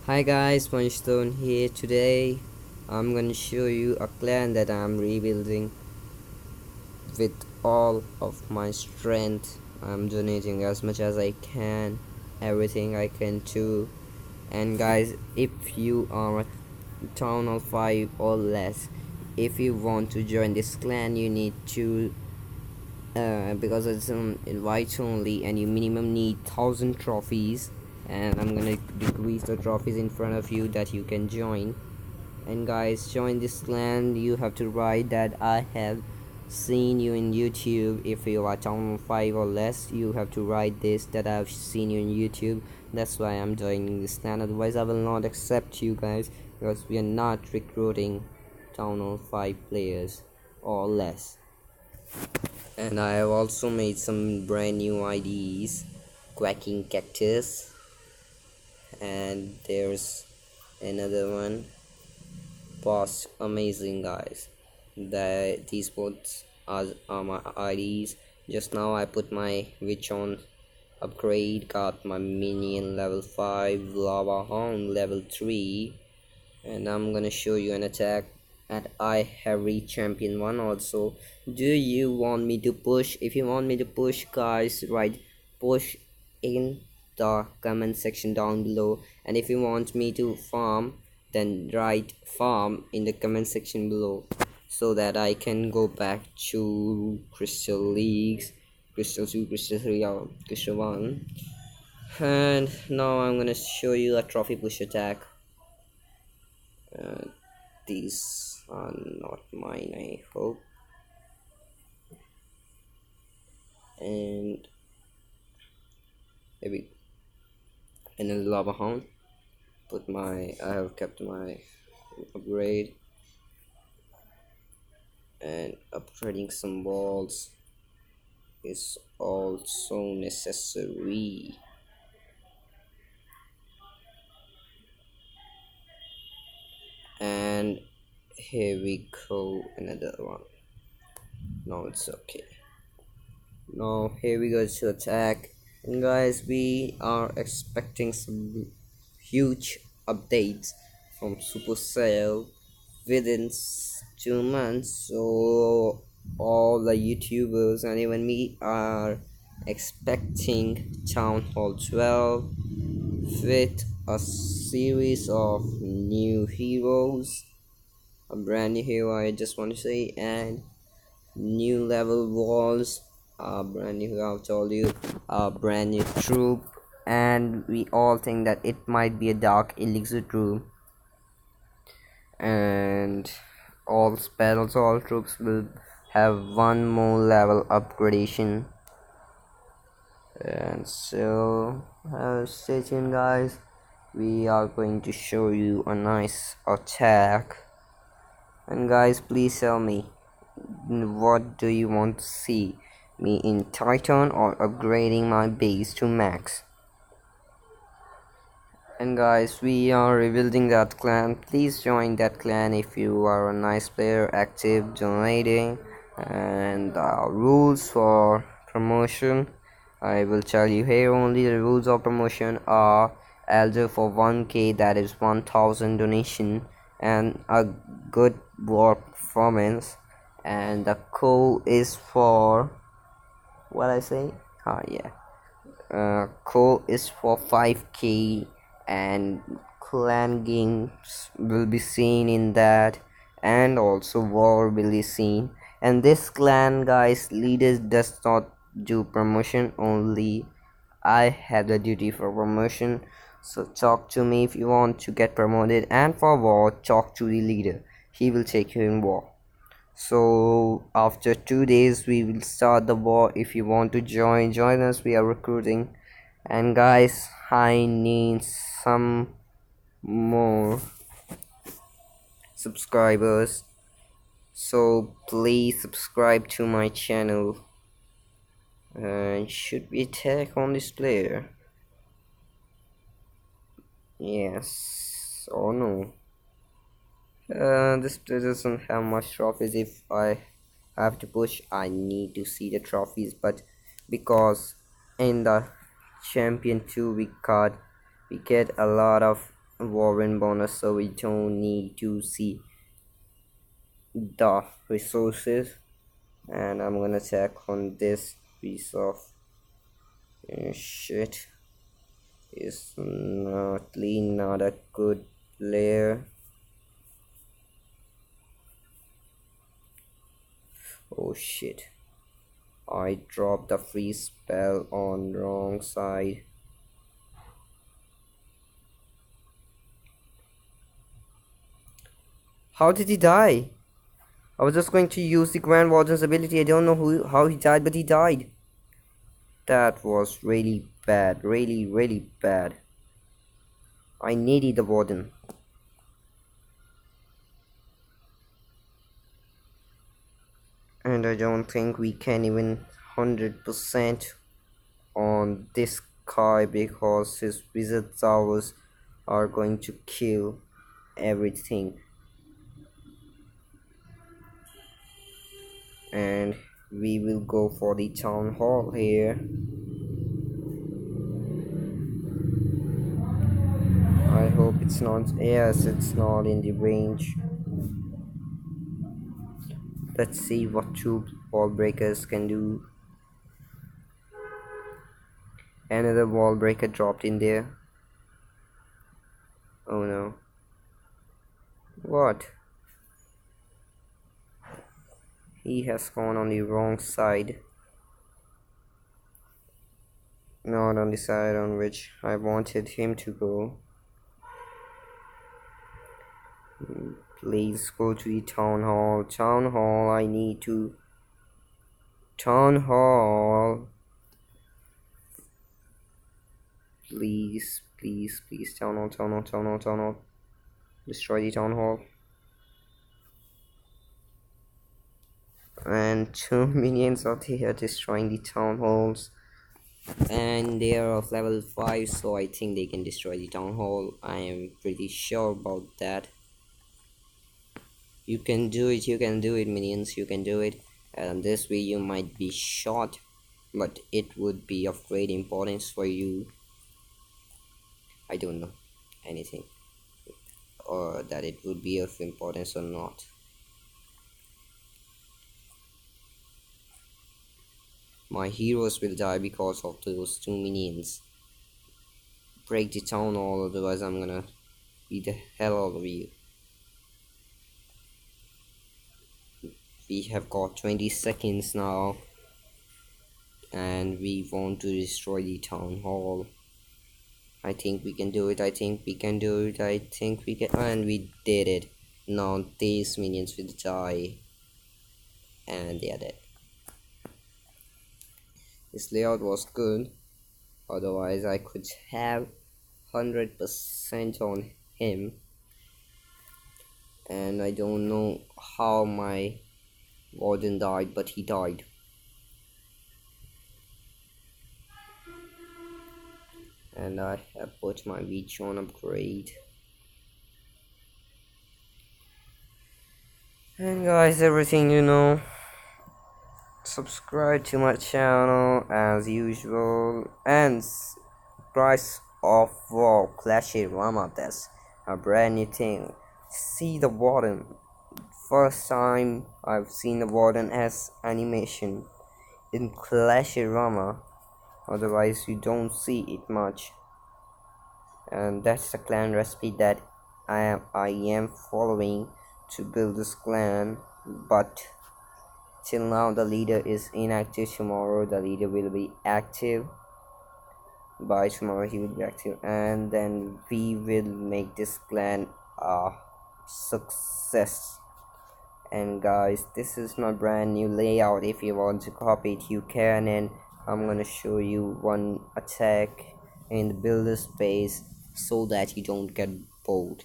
Hi guys, Punchstone here. Today I'm gonna show you a clan that I'm rebuilding with all of my strength. I'm donating as much as I can, everything I can do. And guys, if you are a town of 5 or less, if you want to join this clan, you need to because it's invite only and you minimum need 1000 trophies, and I'm gonna decrease the trophies in front of you that you can join. And guys, join this clan. You have to write that I have seen you in YouTube. If you are town 5 or less, you have to write this, that I've seen you in YouTube. That's why I'm joining this clan, otherwise I will not accept you guys, because we are not recruiting town hall 5 players or less. And I have also made some brand new IDs, quacking cactus, and there's another one, boss amazing guys. These both are my IDs. Just now I put my witch on upgrade, got my minion level 5, lava hound level 3, and I'm gonna show you an attack. And I have reached champion 1 also. Do you want me to push? If you want me to push, guys, write push in the comment section down below. And if you want me to farm, then write farm in the comment section below, so that I can go back to crystal leagues, crystal 2, crystal 3, or crystal 1. And now I'm gonna show you a trophy push attack. uh, these are not mine, I hope. And maybe in a lava hound, I have kept my upgrade, and upgrading some walls is also necessary. And here we go, another one. No, it's okay. Now here we go to attack. And guys, we are expecting some huge updates from Supercell within 2 months. So all the YouTubers and even me are expecting Town Hall 12 with a series of new heroes, a brand new hero I just want to say, and new level walls, brand new, I've told you, a brand new troop. And we all think that it might be a dark elixir troop, and all spells, all troops will have one more level upgradation. And so stay tuned guys, we are going to show you a nice attack. And guys, please tell me, what do you want to see, me in Titan or upgrading my base to max? And guys, we are rebuilding that clan. Please join that clan if you are a nice player, active, donating. And rules for promotion, I will tell you here only. The rules of promotion are elder for 1k, that is 1000 donation, and a good work performance. And the code is for what I say, yeah, code is for 5k, and clan games will be seen in that, and also war will be seen. And this clan guys, leaders does not do promotion, only I have the duty for promotion. So talk to me if you want to get promoted, and for war, talk to the leader, he will take you in war. So after 2 days we will start the war. If you want to join us, we are recruiting. And guys, I need some more subscribers, so please subscribe to my channel. And should we attack on this player? Yes or no? This player doesn't have much trophies. If I have to push, I need to see the trophies, but because in the champion 2 we get a lot of warren bonus, so we don't need to see the resources. And I'm gonna check on this piece of shit. Is not a good player. Oh shit, I dropped the free spell on wrong side. How did he die? I was just going to use the Grand Warden's ability. I don't know how he died, but he died. That was really bad. Really, really bad. I needed the Warden. And I don't think we can even 100% on this guy because his wizard towers are going to kill everything. And we will go for the town hall here. I hope it's not. Yes, it's not in the range. Let's see what two wall breakers can do. Another wall breaker dropped in there. Oh no. What? He has gone on the wrong side. Not on the side on which I wanted him to go. Please go to the town hall. Town hall, I need to. Town hall. Please, please, please. Town hall, town hall, town hall, town hall. Destroy the town hall. And two minions are here destroying the town halls. And they are of level 5, so I think they can destroy the town hall. I am pretty sure about that. You can do it, minions, you can do it. And this way you might be shot, but it would be of great importance for you. I don't know anything, or that it would be of importance or not. My heroes will die because of those two minions. Break the town hall, otherwise I'm gonna beat the hell out of you. We have got 20 seconds now, and we want to destroy the town hall. I think we can do it. I think we can do it. I think we can. And we did it. Now these minions will die, and they are dead. This layout was good. Otherwise, I could have 100% on him. And I don't know how my warden died, but he died. And I have put my reach on upgrade. And guys, everything you know, subscribe to my channel as usual. And Price of War Clash Rama, that's a brand new thing. See the warden. First time I've seen the warden as animation in Clash Rama. Otherwise you don't see it much. And that's the clan recipe that I am following to build this clan. But till now the leader is inactive. Tomorrow the leader will be active. By tomorrow he will be active, and then we will make this clan a success. And guys, this is my brand new layout. If you want to copy it, you can. And I'm gonna show you one attack in the builder space so that you don't get bored.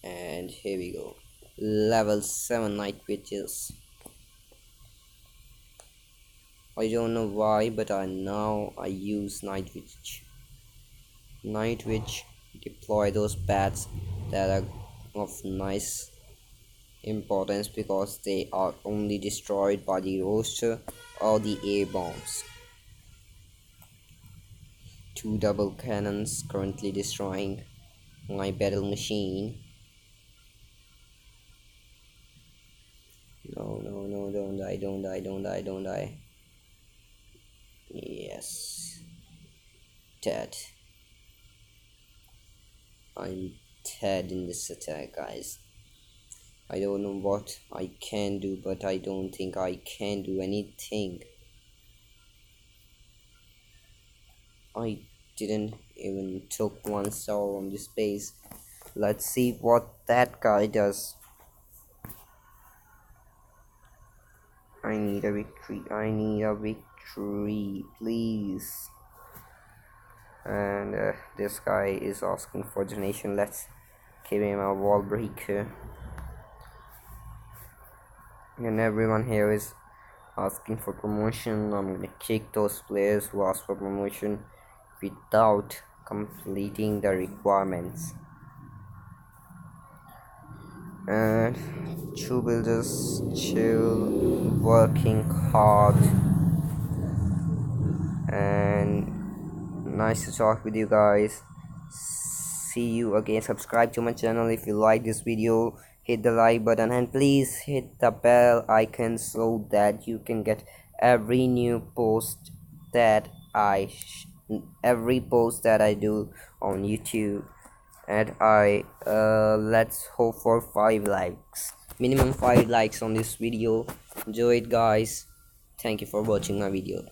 And here we go. Level 7 night witches. I don't know why, but I use night witch. Night witch deploy those bats that are of nice importance because they are only destroyed by the roaster or the air bombs. two double cannons currently destroying my battle machine. No, no, no, don't die, don't die, don't die, don't die. Yes, dead. I'm dead in this attack, guys. I don't know what I can do, but I don't think I can do anything. I didn't even took one star on this base. Let's see what that guy does. I need a victory. I need a victory, please. And this guy is asking for donation. Let's give him a wall breaker. And everyone here is asking for promotion. I'm gonna kick those players who ask for promotion without completing the requirements. And two builders chill, working hard, and nice to talk with you guys. See you again. Subscribe to my channel if you like this video. Hit the like button and please hit the bell icon so that you can get every new post that every post that I do on YouTube. And let's hope for 5 likes, minimum 5 likes on this video. Enjoy it, guys. Thank you for watching my video.